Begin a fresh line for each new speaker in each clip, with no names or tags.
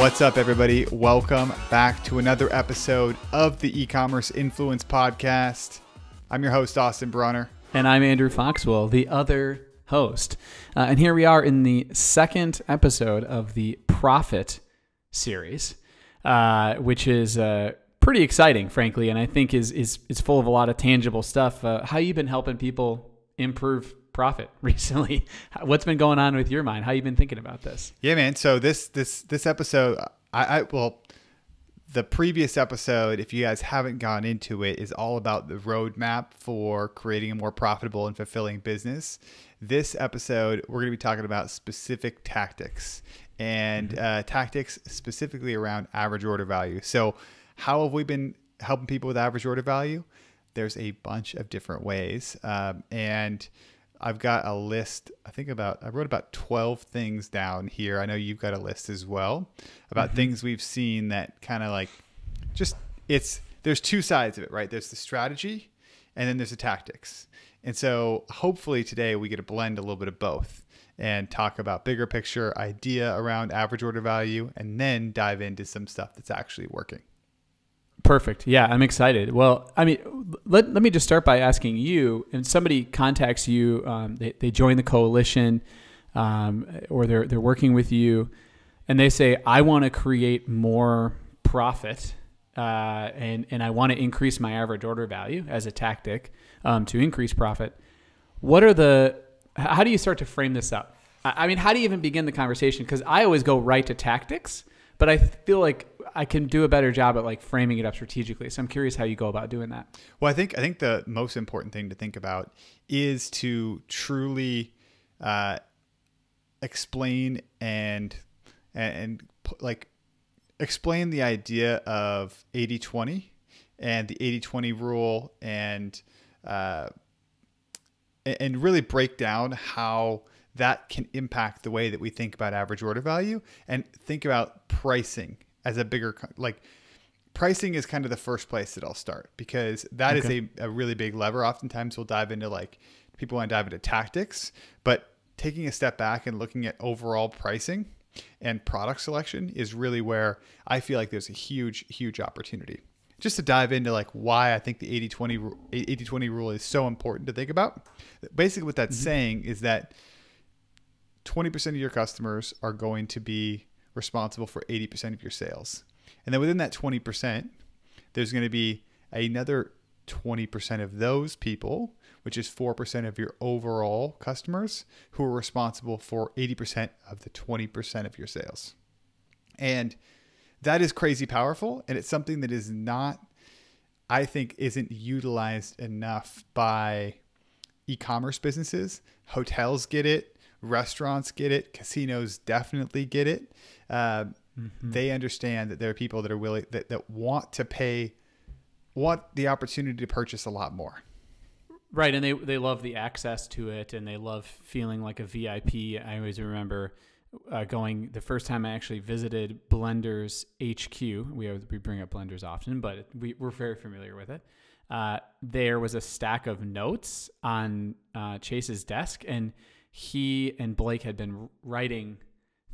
What's up, everybody? Welcome back to another episode of the e-commerce influence podcast. I'm your host, Austin Brawner.
And I'm Andrew Foxwell, the other host. And here we are in the second episode of the Profit series, which is pretty exciting, frankly, and I think is full of a lot of tangible stuff. How you been helping people improve profit recently? What's been going on with your mind? How you been thinking about this?
Yeah, man. So this episode, the previous episode, if you guys haven't gone into it, is all about the roadmap for creating a more profitable and fulfilling business. This episode, we're going to be talking about specific tactics and tactics specifically around average order value. So how have we been helping people with average order value? There's a bunch of different ways. And I've got a list, I wrote about 12 things down here. I know you've got a list as well about things we've seen that kind of like there's two sides of it, right? There's the strategy and then there's the tactics. And so hopefully today we get to blend a little bit of both and talk about bigger picture idea around average order value and then dive into some stuff that's actually working.
Perfect. Yeah, I'm excited. Well, I mean, let me just start by asking you, and somebody contacts you, they join the coalition, or they're working with you, and they say, I want to create more profit, and I want to increase my average order value as a tactic to increase profit. How do you start to frame this up? I mean, how do you even begin the conversation? Because I always go right to tactics, but I feel like I can do a better job at like framing it up strategically. So I'm curious how you go about doing that.
Well, I think the most important thing to think about is to truly explain and like explain the idea of 80-20 and the 80-20 rule and really break down how that can impact the way that we think about average order value and think about pricing as a bigger, like pricing is kind of the first place that I'll start because that is a really big lever. Oftentimes we'll dive into people want to dive into tactics, but taking a step back and looking at overall pricing and product selection is really where I feel like there's a huge, huge opportunity. Just to dive into like why I think the 80-20 rule is so important to think about. Basically what that's saying is that 20% of your customers are going to be responsible for 80% of your sales. And then within that 20%, there's going to be another 20% of those people, which is 4% of your overall customers, who are responsible for 80% of the 20% of your sales. And that is crazy powerful. And it's something that is not, I think, isn't utilized enough by e-commerce businesses. Hotels get it. Restaurants get it. Casinos definitely get it. They understand that there are people that are willing, that want the opportunity to purchase a lot more.
Right. And they love the access to it and they love feeling like a VIP. I always remember going the first time I actually visited Blender's HQ. We bring up Blenders often, but we're very familiar with it. There was a stack of notes on Chase's desk, and he and Blake had been writing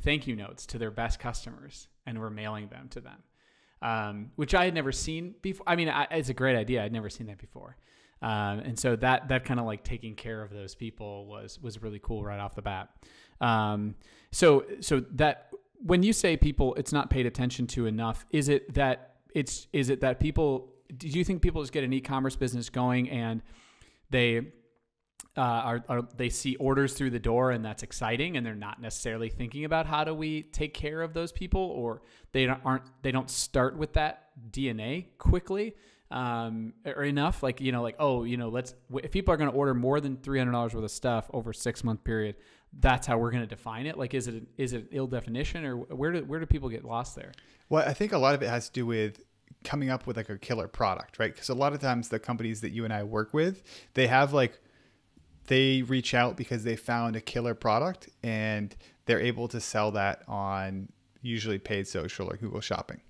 thank you notes to their best customers and were mailing them to them, which I had never seen before. I mean, it's a great idea. I'd never seen that before. And so that kind of like taking care of those people was really cool right off the bat. So that when you say people, it's not paid attention to enough, is it that people, do you think people just get an e-commerce business going and they they see orders through the door and that's exciting and they're not necessarily thinking about how do we take care of those people, or they don't start with that DNA quickly or enough, like, if people are going to order more than $300 worth of stuff over a 6-month period, that's how we're going to define it. Like, is it an ill definition, or where do people get lost there?
Well, I think a lot of it has to do with coming up with like a killer product, right? Because a lot of times the companies that you and I work with, they reach out because they found a killer product and they're able to sell that on usually paid social or Google Shopping.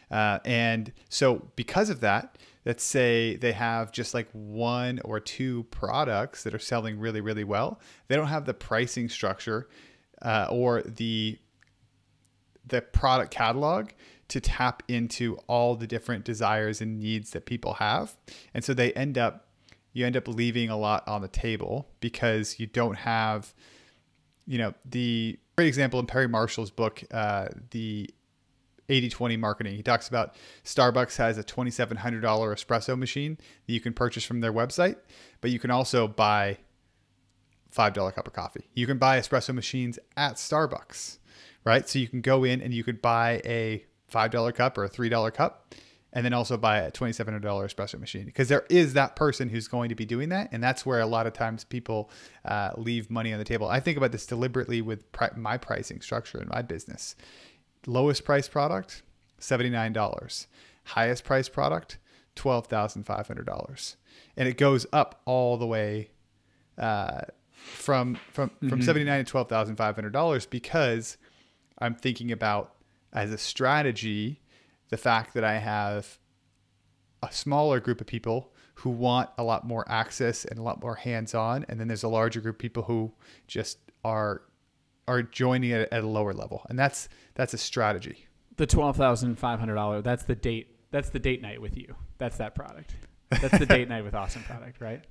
And so because of that, let's say they have just like 1 or 2 products that are selling really, really well. They don't have the pricing structure or the the product catalog to tap into all the different desires and needs that people have. And so you end up leaving a lot on the table because you don't have, the great example in Perry Marshall's book, the 80/20 marketing. He talks about Starbucks has a $2,700 espresso machine that you can purchase from their website, but you can also buy $5 cup of coffee. You can buy espresso machines at Starbucks, right? So you can go in and you could buy a $5 cup or a $3 cup, and then also buy a $2,700 espresso machine, because there is that person who's going to be doing that. And that's where a lot of times people leave money on the table. I think about this deliberately with my pricing structure in my business. Lowest price product, $79. Highest price product, $12,500. And it goes up all the way from $79 to $12,500, because I'm thinking about, as a strategy, the fact that I have a smaller group of people who want a lot more access and a lot more hands-on, and then there's a larger group of people who just are joining it at a lower level, and that's a strategy.
The $12,500. That's the date. That's the date night with you. That's that product. That's the date night with Awesome product, right?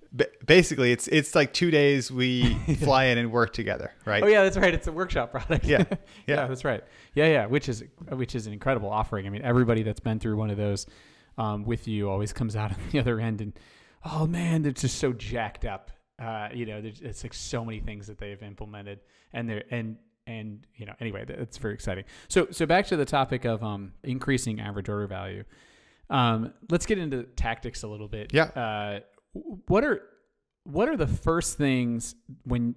Basically, it's like 2 days we fly in and work together, right?
Oh yeah, that's right. It's a workshop product.
Yeah.
Yeah, that's right. Yeah. Which is an incredible offering. I mean, everybody that's been through one of those with you always comes out on the other end and, oh man, they're just so jacked up. It's like so many things that they've implemented, and anyway, that's very exciting. So back to the topic of increasing average order value. Let's get into tactics a little bit.
Yeah.
What are the first things when,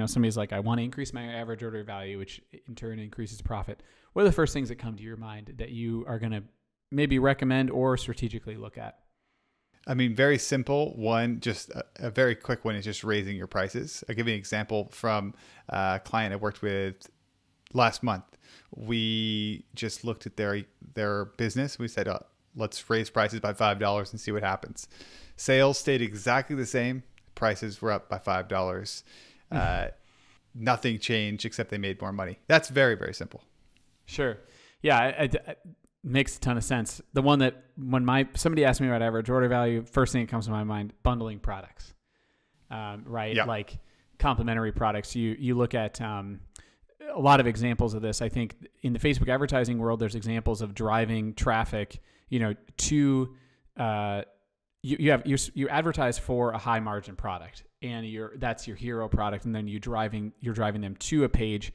somebody's like, I want to increase my average order value, which in turn increases profit? What are the first things that come to your mind that you are going to maybe recommend or strategically look at?
I mean, very simple. One, just a very quick one, is just raising your prices. I'll give you an example from a client I worked with last month. We just looked at their business. We said, let's raise prices by $5 and see what happens. Sales stayed exactly the same. Prices were up by $5. Nothing changed except they made more money. That's very, very simple.
Sure. Yeah, it makes a ton of sense. The one that when somebody asks me about average order value, first thing that comes to my mind, bundling products, right?
Yeah.
Like complementary products. You look at a lot of examples of this. I think in the Facebook advertising world, there's examples of driving traffic, to you advertise for a high margin product, and that's your hero product, and then you're driving them to a page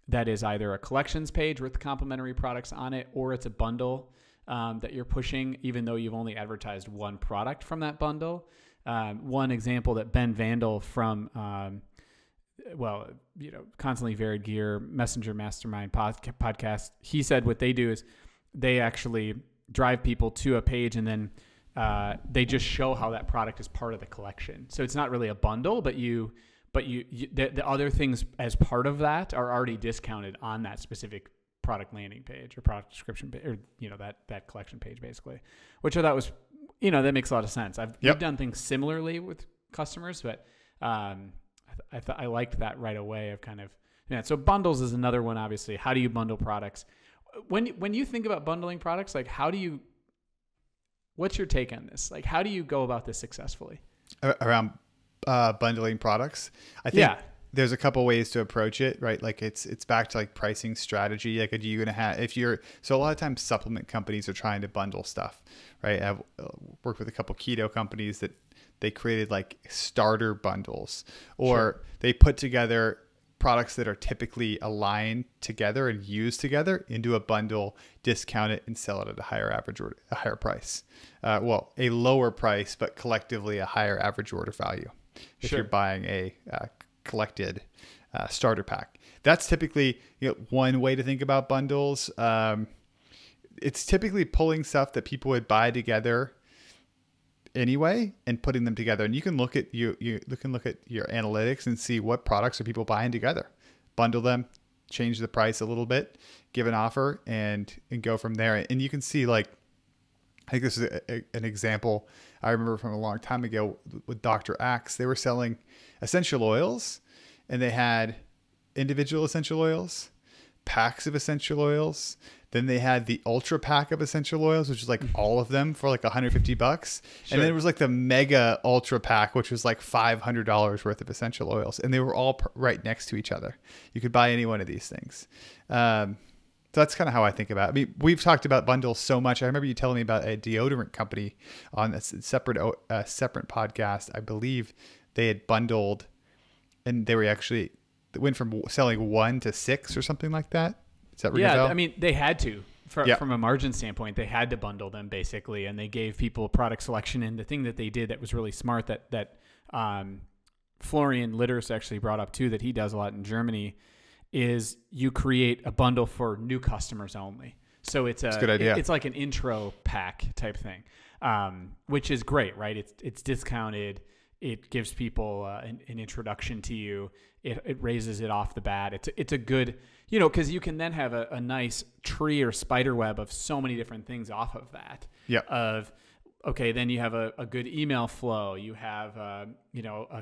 that is either a collections page with complementary products on it, or it's a bundle that you're pushing, even though you've only advertised one product from that bundle. One example that Ben Vandal from Constantly Varied Gear, Messenger Mastermind podcast, he said what they do is they actually drive people to a page, and then they just show how that product is part of the collection. So it's not really a bundle, but the other things as part of that are already discounted on that specific product landing page or product description page, or that collection page, basically, which I thought was, that makes a lot of sense. We've done things similarly with customers, but I liked that right away of kind of, so bundles is another one. Obviously, how do you bundle products? When you think about bundling products, like what's your take on this? Like, how do you go about this successfully?
Around bundling products, I think there's a couple ways to approach it, right? Like it's back to like pricing strategy. Like, are you going to have, so a lot of times supplement companies are trying to bundle stuff, right? I've worked with a couple keto companies that they created like starter bundles, or they put together products that are typically aligned together and used together into a bundle, discount it, and sell it at a higher price. A lower price, but collectively a higher average order value. If you're buying a collected starter pack, that's typically one way to think about bundles. It's typically pulling stuff that people would buy together anyway and putting them together. And you can look at your analytics and see what products are people buying together, bundle them, change the price a little bit, give an offer, and go from there. And you can see, like, I think this is an example I remember from a long time ago with Dr. Axe. They were selling essential oils, and they had individual essential oils, packs of essential oils. Then they had the ultra pack of essential oils, which is like all of them for like $150.
Sure.
And then it was like the mega ultra pack, which was like $500 worth of essential oils. And they were all right next to each other. You could buy any one of these things. So that's kind of how I think about it. I mean, we've talked about bundles so much. I remember you telling me about a deodorant company on a separate podcast. I believe they had bundled, and they went from selling 1 to 6 or something like that. Is that ring a bell?
I mean, they had to. From a margin standpoint, they had to bundle them basically, and they gave people product selection. And the thing that they did that was really smart that Florian Litters actually brought up too, that he does a lot in Germany, is you create a bundle for new customers only. So it's
a good idea.
It's like an intro pack type thing, which is great, right? It's discounted. It gives people an introduction to you. It raises it off the bat. It's a good, because you can then have a nice tree or spider web of so many different things off of that.
Yeah.
Then you have a good email flow. You have a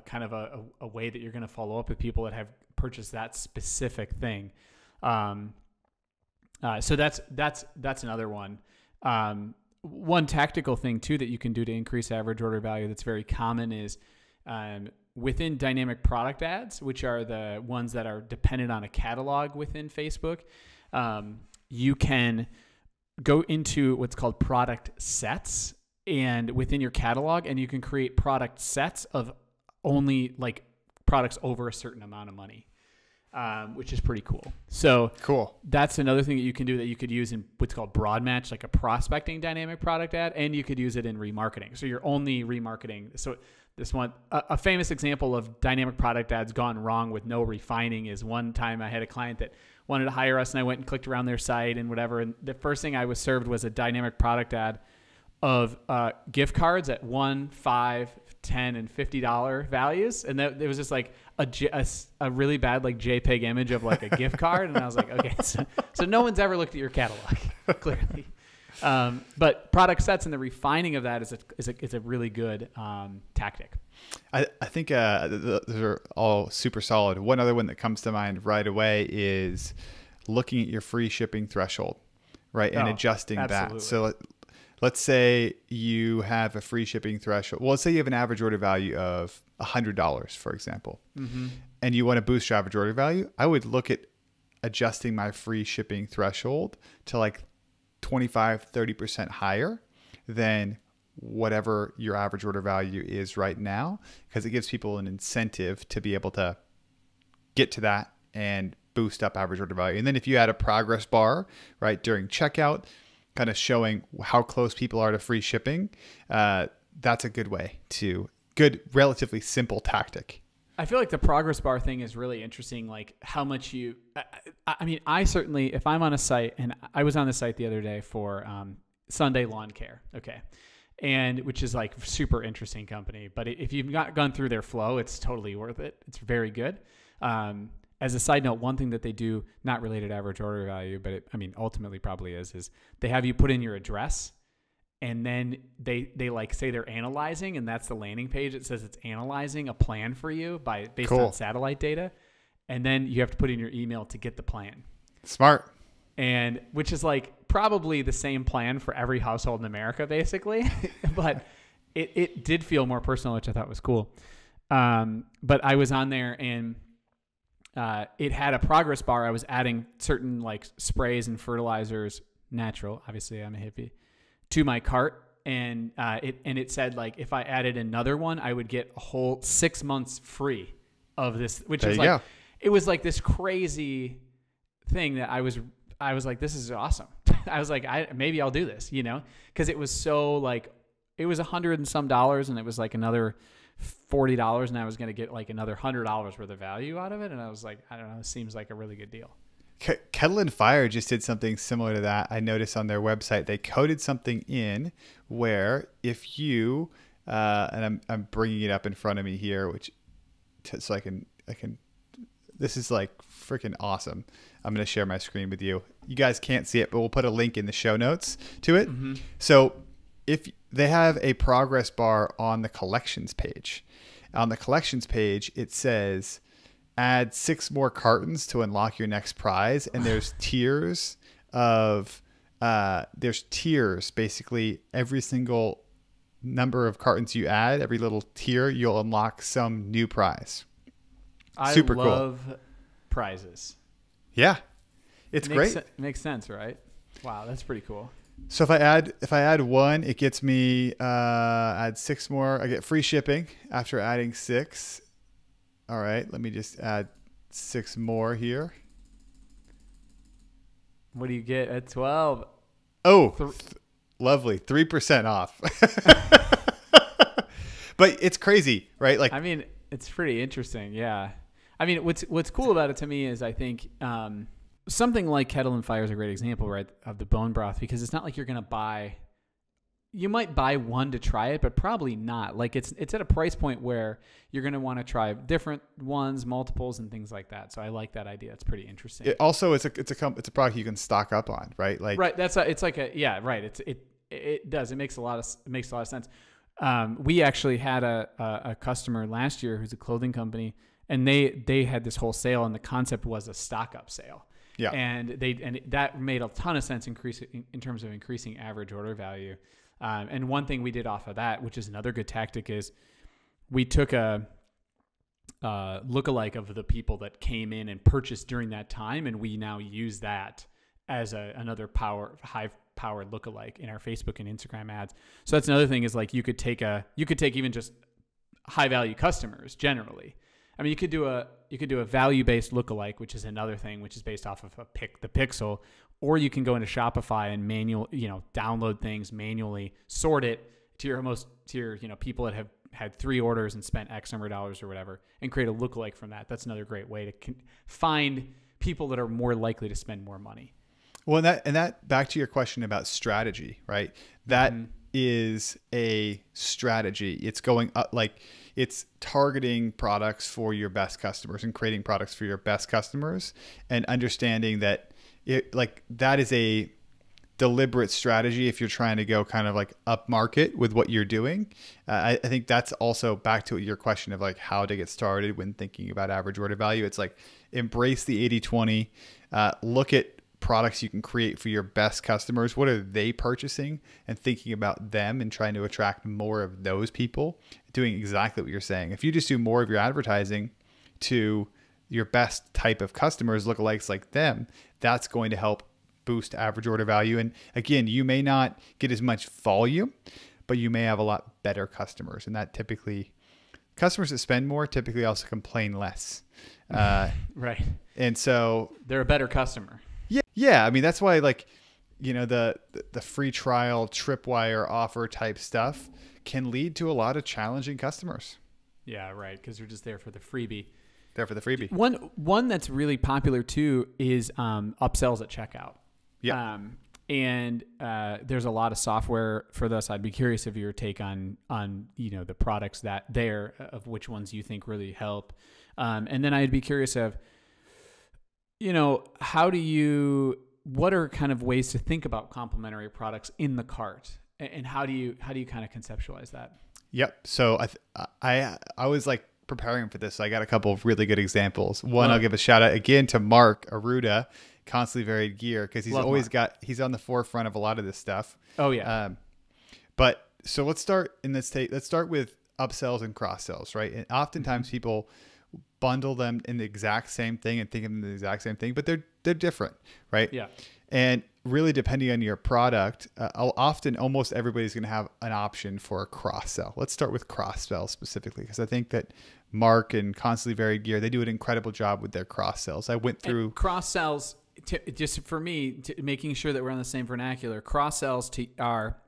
kind of a way that you're going to follow up with people that have purchased that specific thing. So that's another one. One tactical thing too that you can do to increase average order value that's very common is within dynamic product ads, which are the ones that are dependent on a catalog within Facebook. You can go into what's called product sets, and within your catalog, and you can create product sets of only like products over a certain amount of money. Which is pretty cool. So
cool.
That's another thing that you can do that you could use in what's called broad match, like a prospecting dynamic product ad, and you could use it in remarketing. So you're only remarketing. So this one, a famous example of dynamic product ads gone wrong with no refining is one time I had a client that wanted to hire us, and I went and clicked around their site and whatever. And the first thing I was served was a dynamic product ad of gift cards at $1, $5, $10, and $50 values, and it was just like a really bad like JPEG image of like a gift card, and I was like, okay, so no one's ever looked at your catalog clearly, but product sets and the refining of that is a really good tactic.
I think those are all super solid. One other one that comes to mind right away is looking at your free shipping threshold, right, and adjusting
absolutely.
that. So let's say you have a free shipping threshold. Well, let's say you have an average order value of $100, for example, and you want to boost your average order value. I would look at adjusting my free shipping threshold to like 25, 30% higher than whatever your average order value is right now, because it gives people an incentive to be able to get to that and boost up average order value. And then if you add a progress bar, right, during checkout, kind of showing how close people are to free shipping, that's a good relatively simple tactic.
I feel like the progress bar thing is really interesting. Like how much I mean, I certainly, if I'm on a site, and I was on the site the other day for Sunday Lawn Care. Okay. And which is like super interesting company, but if you've not gone through their flow, it's totally worth it. It's very good. As a side note, one thing that they do, not related to average order value, but ultimately probably is they have you put in your address, and then they like say they're analyzing, and that's the landing page. It says it's analyzing a plan for you based on satellite data, and then you have to put in your email to get the plan.
Smart.
And which is like probably the same plan for every household in America, basically, but it did feel more personal, which I thought was cool. But I was on there, and it had a progress bar. I was adding certain like sprays and fertilizers, natural, obviously I'm a hippie, to my cart. And it said like, if I added another one, I would get a whole 6 months free of this, which is like, it was like this crazy thing that I was like, this is awesome. I was like, maybe I'll do this, cause it was so like, it was $100 and some, and it was like another $40, and I was going to get like another $100 worth of value out of it. And I was like, I don't know, it seems like a really good deal.
Kettle Fire just did something similar to that. I noticed on their website, they coded something in where if you, and I'm bringing it up in front of me here, so I can, this is like freaking awesome. I'm going to share my screen with you. You guys can't see it, but we'll put a link in the show notes to it. Mm-hmm. So if they have a progress bar on the collections page, it says add 6 more cartons to unlock your next prize. And there's tiers of, basically every single number of cartons you add, every little tier, you'll unlock some new prize. Super cool.
I love prizes.
Yeah. It's great.
Makes sense, right? Wow, that's pretty cool.
So if I add 1, it gets me add 6 more. I get free shipping after adding 6. All right, let me just add 6 more here.
What do you get at 12?
Oh, lovely. 3% off. But it's crazy, right? Like,
I mean, it's pretty interesting. Yeah. I mean, what's cool about it to me is I think something like Kettle Fire is a great example, right, of the bone broth, because it's not like you're going to buy. You might buy one to try it, but probably not. Like it's at a price point where you're going to want to try different ones, multiples, and things like that. So I like that idea. It's pretty interesting.
It also, it's a product you can stock up on, right? Like,
right. It's like a, yeah, right. It does. It makes a lot of sense. We actually had a customer last year who's a clothing company, and they had this whole sale, and the concept was a stock up sale. Yeah. And that made a ton of sense in terms of increasing average order value. And one thing we did off of that, which is another good tactic, is we took a lookalike of the people that came in and purchased during that time, and we now use that as another high-powered lookalike in our Facebook and Instagram ads. So that's another thing, is like you could take even just high-value customers generally. I mean, you could do a value-based lookalike, which is another thing, which is based off of the pixel. Or you can go into Shopify and download things manually, sort it to your people that have had 3 orders and spent X number of dollars or whatever, and create a lookalike from that. That's another great way to find people that are more likely to spend more money.
Well, and that back to your question about strategy, right? That is a strategy. It's going up, like it's targeting products for your best customers and creating products for your best customers, and understanding that that is a deliberate strategy if you're trying to go kind of like up market with what you're doing. I think that's also back to your question of like how to get started when thinking about average order value. It's like embrace the 80-20, look at products you can create for your best customers. What are they purchasing, and thinking about them and trying to attract more of those people, doing exactly what you're saying. If you just do more of your advertising to your best type of customers, lookalikes like them, that's going to help boost average order value. And again, you may not get as much volume, but you may have a lot better customers. And that typically, customers that spend more typically also complain less.
Right.
And so
they're a better customer.
Yeah. I mean, that's why the free trial tripwire offer type stuff can lead to a lot of challenging customers.
Yeah, right. Because they're just there for the freebie.
One
that's really popular too is upsells at checkout.
Yeah.
And there's a lot of software for this. I'd be curious of your take on the products of which ones you think really help. And then I'd be curious of what are kind of ways to think about complementary products in the cart, and how do you kind of conceptualize that?
Yep. So I was like preparing for this, so I got a couple of really good examples. One, I'll give a shout out again to Mark Aruda, Constantly Varied Gear, because he's on the forefront of a lot of this stuff.
Oh yeah.
But so let's start with upsells and cross sells, right? And oftentimes people bundle them in the exact same thing and think of them the exact same thing, but they're different, right?
Yeah.
And really, depending on your product, often almost everybody's going to have an option for a cross sell. Let's start with cross sell specifically, because I think that Mark and Constantly Varied Gear, they do an incredible job with their cross sells. I went through
cross sells, just for me, making sure that we're on the same vernacular. Cross sells are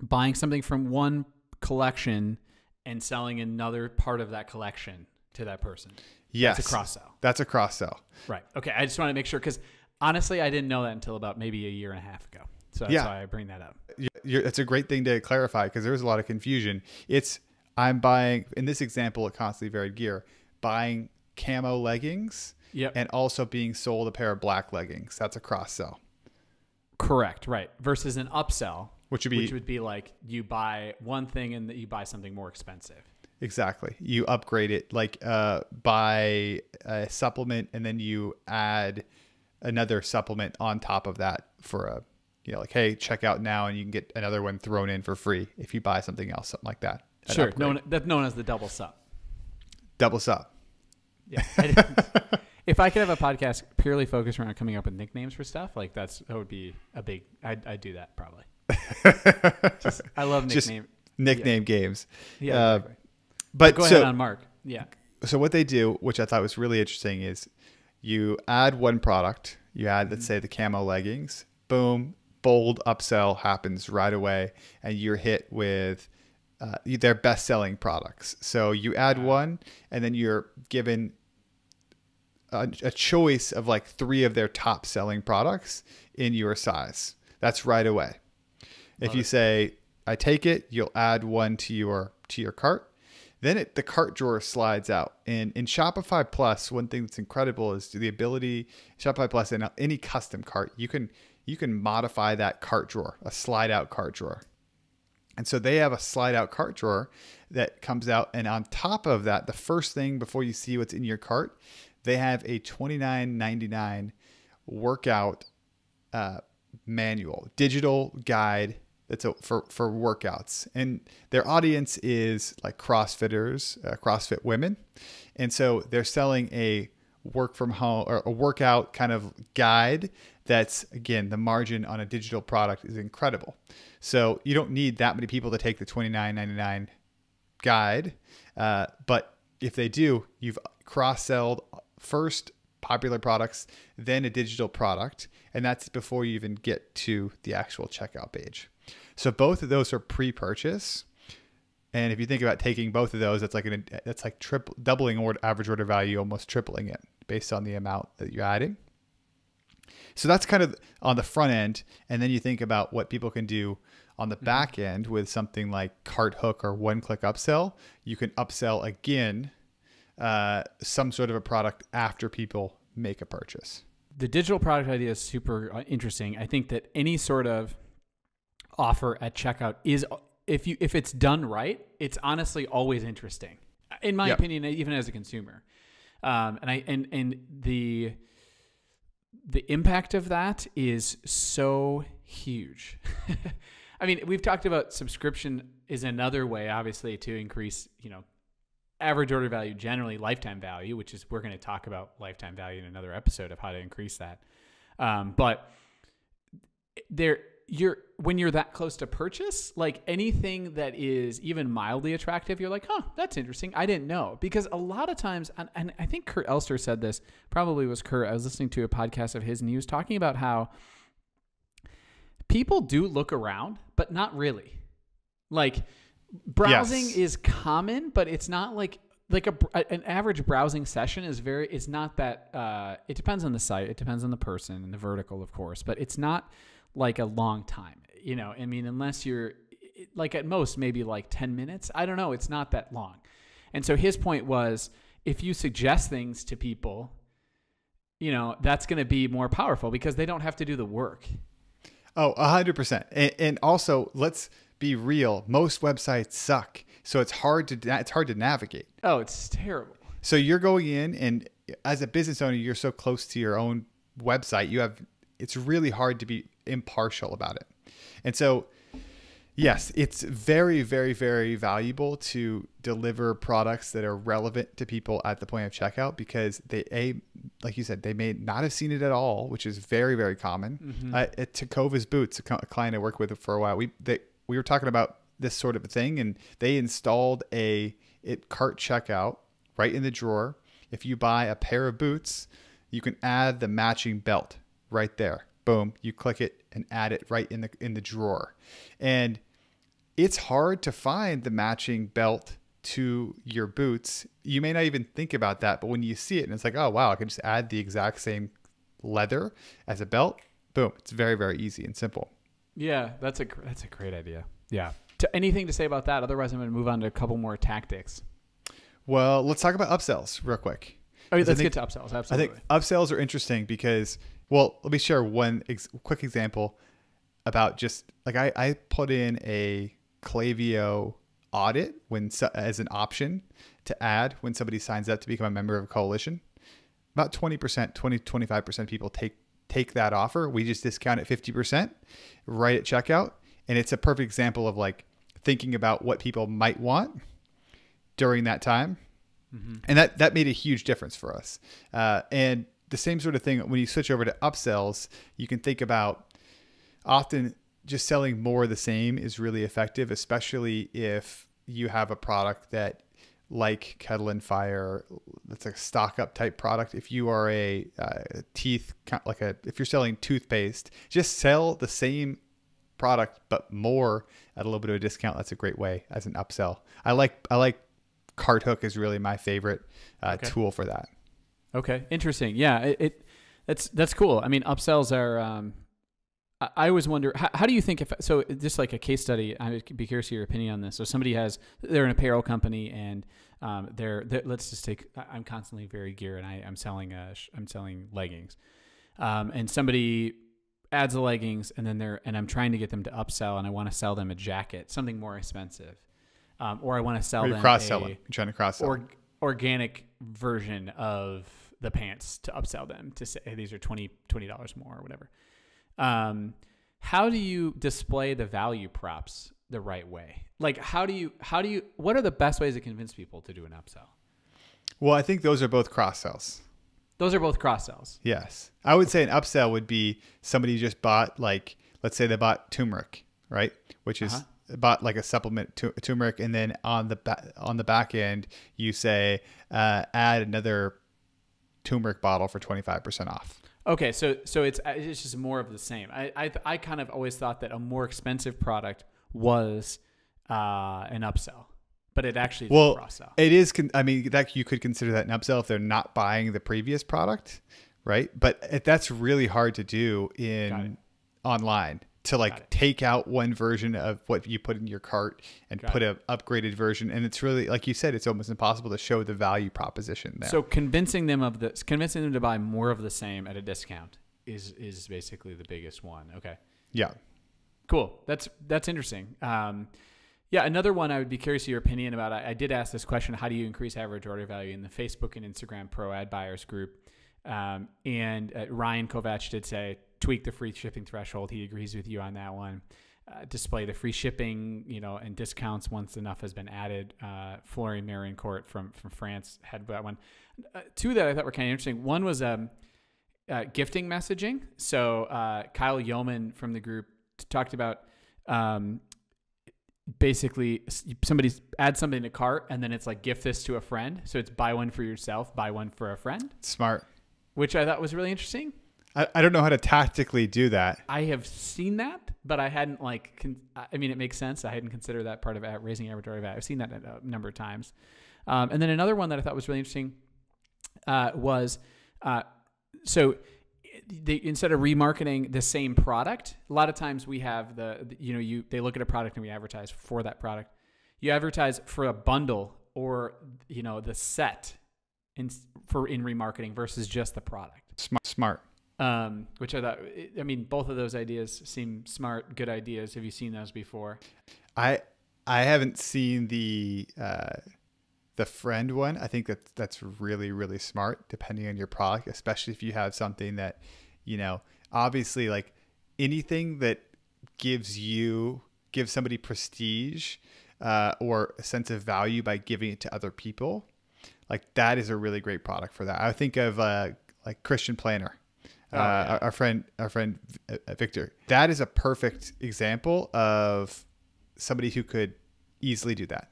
buying something from one collection and selling another part of that collection to that person.
Yes.
That's a cross sell.
That's a cross sell.
Right. Okay. I just want to make sure, because honestly, I didn't know that until about maybe a year and a half ago. So that's why I bring that up.
It's a great thing to clarify, because there's a lot of confusion. I'm buying, in this example at Constantly Varied Gear, buying camo leggings and also being sold a pair of black leggings. That's a cross sell.
Correct. Right. Versus an upsell,
which would be like
you buy one thing and you buy something more expensive.
Exactly. You upgrade it, like buy a supplement and then you add another supplement on top of that for a, like, hey, check out now and you can get another one thrown in for free if you buy something else, something like that.
Sure. That's known as the double sub.
Double sub.
Yeah. If I could have a podcast purely focused around coming up with nicknames for stuff, like that would be a big, I'd do that probably. I love
nickname games.
Yeah. Exactly.
But
go ahead on Mark. Yeah.
So what they do, which I thought was really interesting, is you add one product, you add, let's say, the camo leggings, boom, bold upsell happens right away, and you're hit with their best-selling products. So you add one, and then you're given a choice of like 3 of their top-selling products in your size. That's right away. If you say, I take it, you'll add one to your cart. Then the cart drawer slides out. And in Shopify Plus, one thing that's incredible is the ability, Shopify Plus and any custom cart, you can modify that cart drawer, a slide out cart drawer. And so they have a slide out cart drawer that comes out. And on top of that, the first thing before you see what's in your cart, they have a $29.99 workout manual, digital guide that's for workouts. And their audience is like CrossFitters, CrossFit women. And so they're selling a work from home or a workout kind of guide that's, again, the margin on a digital product is incredible. So you don't need that many people to take the $29.99 guide. But if they do, you've cross-sold first popular products, then a digital product. And that's before you even get to the actual checkout page. So both of those are pre-purchase. And if you think about taking both of those, that's like doubling average order value, almost tripling it based on the amount that you're adding. So that's kind of on the front end. And then you think about what people can do on the back end with something like Cart Hook or one-click upsell. You can upsell again some sort of a product after people make a purchase.
The digital product idea is super interesting. I think that any sort of offer at checkout is, if it's done right, it's honestly always interesting, in my opinion, even as a consumer. And the impact of that is so huge. I mean, we've talked about subscription is another way, obviously, to increase, average order value, generally lifetime value, which is, we're going to talk about lifetime value in another episode of how to increase that. But when you're that close to purchase, like anything that is even mildly attractive, you're like, that's interesting. I didn't know. Because a lot of times, and I think Kurt Elster said this, probably was Kurt. I was listening to a podcast of his and he was talking about how people do look around, but not really. Like browsing is common, but it's not like an average browsing session is not that, it depends on the site. It depends on the person and the vertical, of course, but it's not like a long time, I mean, unless you're like at most, maybe like 10 minutes. I don't know. It's not that long. And so his point was, if you suggest things to people, that's going to be more powerful because they don't have to do the work.
Oh, 100%. And also, let's be real. Most websites suck. So it's hard to navigate.
Oh, it's terrible.
So you're going in, and as a business owner, you're so close to your own website. It's really hard to be impartial about it. And so, yes, it's very, very, very valuable to deliver products that are relevant to people at the point of checkout because like you said, they may not have seen it at all, which is very, very common. At Takova's Boots, a client I worked with for a while, we were talking about this sort of a thing, and they installed a cart checkout right in the drawer. If you buy a pair of boots, you can add the matching belt right there. Boom, you click it and add it right in the drawer. And it's hard to find the matching belt to your boots. You may not even think about that, but when you see it and it's like, oh wow, I can just add the exact same leather as a belt. Boom, it's very, very easy and simple.
Yeah, that's a great idea. Yeah. Anything to say about that? Otherwise, I'm going to move on to a couple more tactics.
Well, let's talk about upsells real quick.
Oh, let's get to upsells. Absolutely.
I think upsells are interesting because, well, let me share one quick example about just like I put in a Klaviyo audit as an option to add when somebody signs up to become a member of a coalition, about 25% of people take that offer. We just discount it 50% right at checkout. And it's a perfect example of like thinking about what people might want during that time. Mm-hmm. And that made a huge difference for us. And the same sort of thing, when you switch over to upsells, you can think about often just selling more of the same is really effective, especially if you have a product that like Kettle Fire, that's a stock up type product. If you are if you're selling toothpaste, just sell the same product, but more at a little bit of a discount. That's a great way as an upsell. I like Cart Hook is really my favorite tool for that.
Okay. Interesting. Yeah. That's cool. I mean, upsells are, I always wonder, how do you think so just like a case study, I would be curious to your opinion on this. So they're an apparel company and let's just take, I'm constantly very gear and I'm selling leggings. And somebody adds the leggings and I'm trying to get them to upsell and I want to sell them a jacket, something more expensive. Or I want to sell them
you're trying to cross-sell
organic version of the pants to upsell them to say, hey, these are $20 more or whatever. How do you display the value props the right way? Like, what are the best ways to convince people to do an upsell?
Well, I think those are both cross-sells.
Those are both cross-sells.
Yes. I would say an upsell would be somebody just bought, like, let's say they bought turmeric, right? Which is bought like a supplement to turmeric. And then on the back end, you say, add another turmeric bottle for 25% off.
Okay. So it's just more of the same. I kind of always thought that a more expensive product was, an upsell. But it actually is a cross-sell. It is. I mean, that you could consider that an upsell if they're not buying the previous product, right? But that's really hard to do online to take out one version of what you put in your cart and put an upgraded version. And it's really, like you said, it's almost impossible to show the value proposition there. So convincing them to buy more of the same at a discount is basically the biggest one. Okay. Yeah. Cool. That's interesting. Yeah, another one I would be curious to your opinion about. I did ask this question: how do you increase average order value in the Facebook and Instagram Pro Ad Buyers group? And Ryan Kovacs did say tweak the free shipping threshold. He agrees with you on that one. Display the free shipping, and discounts once enough has been added. Florian Marincourt from France had that one. Two that I thought were kind of interesting. One was gifting messaging. So Kyle Yeoman from the group talked about. Basically somebody adds something to cart and then it's like gift this to a friend. So it's buy one for yourself, buy one for a friend. Smart. Which I thought was really interesting. I don't know how to tactically do that. I have seen that, but I hadn't it makes sense. I hadn't considered that part of raising average order value. I've seen that a number of times. And then another one that I thought was really interesting was instead of remarketing the same product, a lot of times we have they look at a product and we advertise for that product. You advertise for a bundle or, the set in remarketing versus just the product. Smart. Which I thought, both of those ideas seem smart, good ideas. Have you seen those before? I haven't seen the friend one. I think that's really, really smart depending on your product, especially if you have something that, obviously like anything that gives somebody prestige or a sense of value by giving it to other people. Like that is a really great product for that. I think of like Christian Planner, our friend Victor. That is a perfect example of somebody who could easily do that.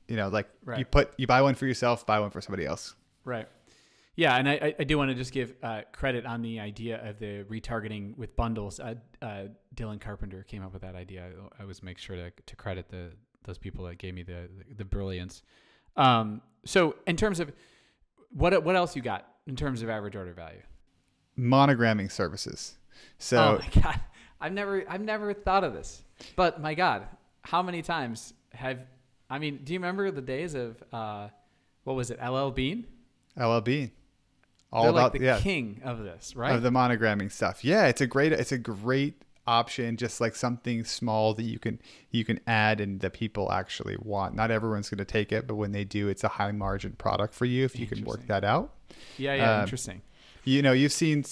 You buy one for yourself, buy one for somebody else. Right. Yeah. And I do want to just give credit on the idea of the retargeting with bundles. Dylan Carpenter came up with that idea. I always make sure to credit those people that gave me the brilliance. So in terms of what else you got in terms of average order value? Monogramming services. So, oh my God, I've never thought of this, but my God, how many times do you remember the days of, what was it? LL Bean? LL Bean. They're like the king of this, right? Of the monogramming stuff. Yeah. It's a great
option, just like something small that you can add and that people actually want. Not everyone's going to take it, but when they do, it's a high margin product for you if you can work that out.
Yeah, interesting.
You know, you've seen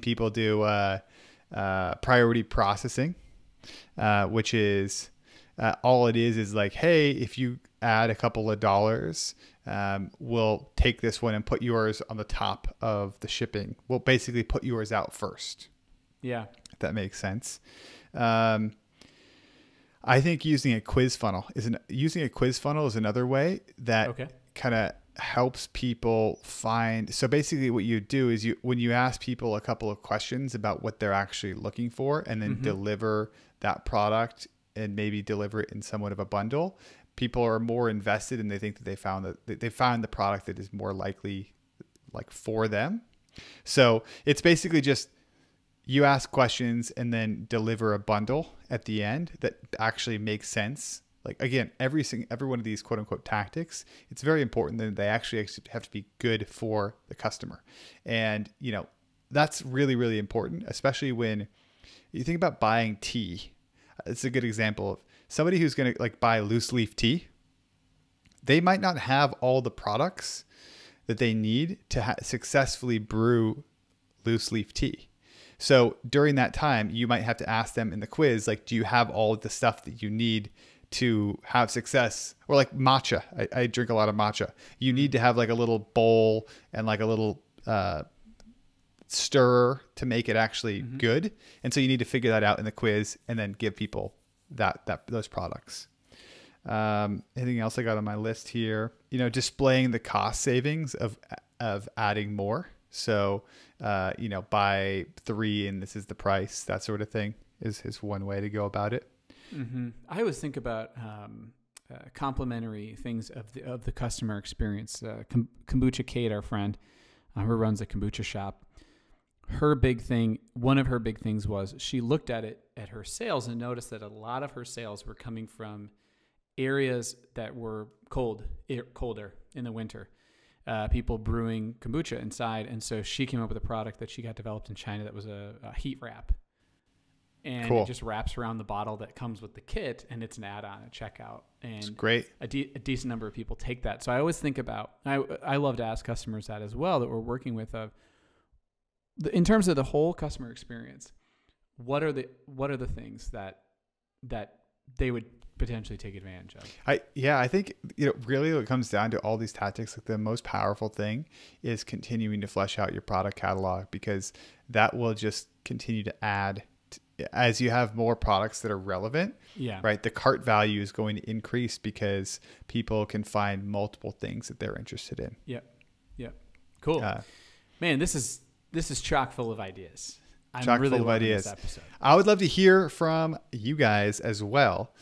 people do priority processing, which is all it is like, hey, if you add a couple of dollars, we'll take this one and put yours on the top of the shipping. We'll basically put yours out first.
Yeah.
If that makes sense. I think using a quiz funnel is another way that kind of helps people find. So basically what you do is when you ask people a couple of questions about what they're actually looking for and then deliver that product and maybe deliver it in somewhat of a bundle, people are more invested and they think that they found the product that is more likely like for them. So it's basically just you ask questions and then deliver a bundle at the end that actually makes sense. Like, again, every one of these quote unquote tactics, it's very important that they actually have to be good for the customer. And, you know, that's really, really important, especially when you think about buying tea. It's a good example of somebody who's going to like buy loose leaf tea. They might not have all the products that they need to successfully brew loose leaf tea. So during that time, you might have to ask them in the quiz, like, do you have all of the stuff that you need to have success? Or like matcha. I drink a lot of matcha. You need to have like a little bowl and like a little stirrer to make it actually good. And so you need to figure that out in the quiz and then give people those products. Anything else I got on my list here? You know, displaying the cost savings of adding more. So, you know, buy 3 and this is the price, that sort of thing is one way to go about it.
I always think about complementary things of the customer experience. Kombucha Kate, our friend, who runs a kombucha shop, one of her big things was she looked at her sales and noticed that a lot of her sales were coming from areas that were colder in the winter. People brewing kombucha inside. And so she came up with a product that she got developed in China that was a heat wrap. And it just wraps around the bottle that comes with the kit, and it's an add-on at checkout. And it's
great.
A decent number of people take that. So I always think about, I love to ask customers that as well, that we're working with, in terms of the whole customer experience, what are the things that they would potentially take advantage of?
I think, you know, really what it comes down to all these tactics, like the most powerful thing is continuing to flesh out your product catalog, because that will just continue to add as you have more products that are relevant. Right. The cart value is going to increase because people can find multiple things that they're interested in.
Yep. Cool. Man, this is chock full of ideas.
Chock full of ideas. I would love to hear from you guys as well.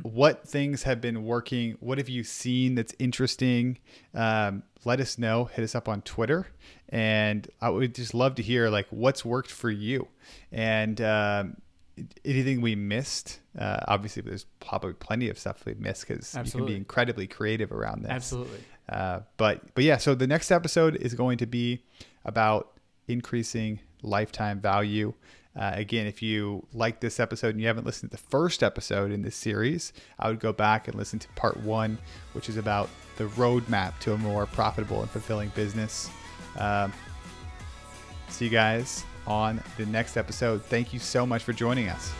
What things have been working? What have you seen that's interesting? Let us know. Hit us up on Twitter. And I would just love to hear like what's worked for you. And anything we missed. Obviously, there's probably plenty of stuff we missed because you can be incredibly creative around this.
Absolutely.
But yeah, so the next episode is going to be about increasing lifetime value. Again, if you like this episode and you haven't listened to the first episode in this series, I would go back and listen to part 1, which is about the roadmap to a more profitable and fulfilling business. See you guys on the next episode. Thank you so much for joining us.